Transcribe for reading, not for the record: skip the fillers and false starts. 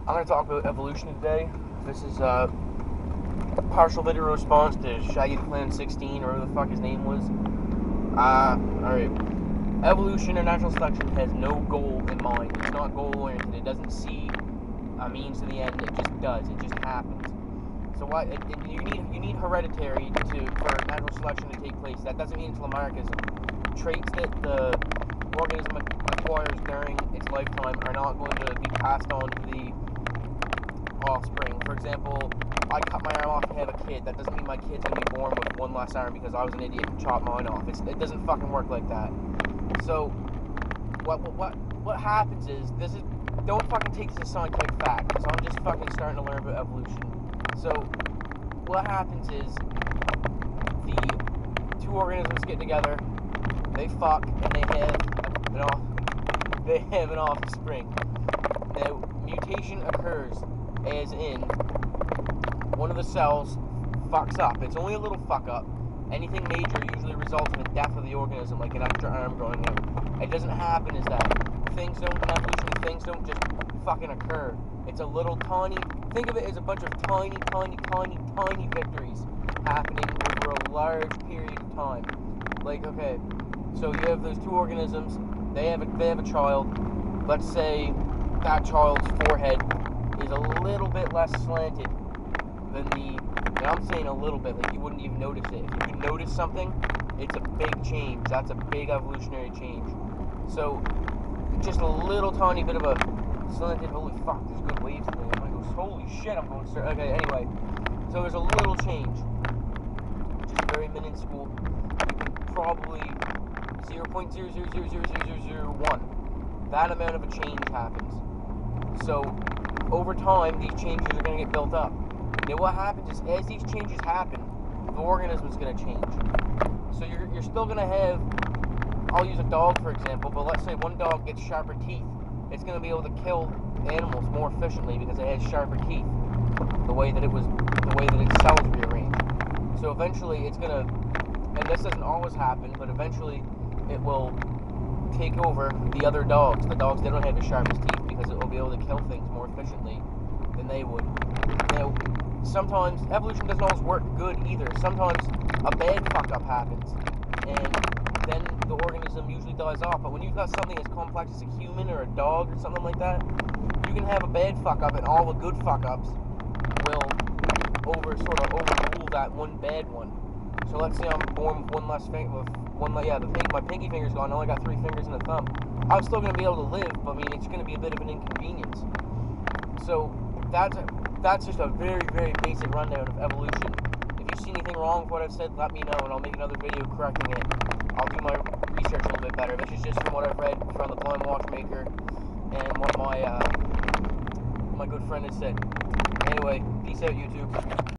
I'm going to talk about evolution today. This is a partial video response to Shaggy Clan 16, or whatever the fuck his name was. Alright. Evolution or natural selection has no goal in mind. It's not goal-oriented. It doesn't see a means to the end. It just does. It just happens. So why you need hereditary for natural selection to take place. That doesn't mean it's Lamarckism. Traits that the organism acquires during its lifetime are not going to be passed on to the offspring. For example, I cut my arm off to have a kid. That doesn't mean my kid's going to be born with one less arm because I was an idiot and chopped mine off. It doesn't fucking work like that. So what happens is, don't fucking take this as scientific fact, because I'm just fucking starting to learn about evolution. So what happens is, the two organisms get together, they fuck, and they have an offspring. Now, mutation occurs, as in, one of the cells fucks up. It's only a little fuck up. Anything major usually results in the death of the organism, like an extra arm growing out. It doesn't happen as that. Things don't just fucking occur. It's a little tiny, think of it as a bunch of tiny victories happening over a large period of time. Like, okay, so you have those two organisms, they have a child. Let's say that child's forehead is a little bit less slanted than and I'm saying a little bit, like you wouldn't even notice it. If you could notice something, it's a big change. That's a big evolutionary change. So, just a little tiny bit of a slanted, holy fuck, there's good waves today. I'm like, holy shit, I'm going to start. Okay, anyway. So there's a little change. Just very minuscule. You can probably 0.000001. That amount of a change happens. So, over time, these changes are going to get built up. Now what happens is, as these changes happen, the organism is going to change. So you're still going to have, I'll use a dog for example, but let's say one dog gets sharper teeth. It's going to be able to kill animals more efficiently because it has sharper teeth. The way that its cells rearrange. So eventually it's going to, and this doesn't always happen, but eventually it will take over the other dogs. The dogs that don't have the sharpest teeth, because it will be able to kill things more efficiently than they would. Now, sometimes evolution doesn't always work good either. Sometimes a bad fuck up happens, and then the organism usually dies off. But when you've got something as complex as a human or a dog or something like that, you can have a bad fuck up, and all the good fuck ups will overrule that one bad one. So let's say I'm born with one less finger, my pinky finger's gone. I only got 3 fingers and a thumb. I'm still going to be able to live, but I mean, it's going to be a bit of an inconvenience. So that's just a very, very basic rundown of evolution. If you see anything wrong with what I've said, let me know, and I'll make another video correcting it. I'll do my research a little bit better. This is just from what I've read from the Blind Watchmaker and what my good friend has said. Anyway, peace out, YouTube.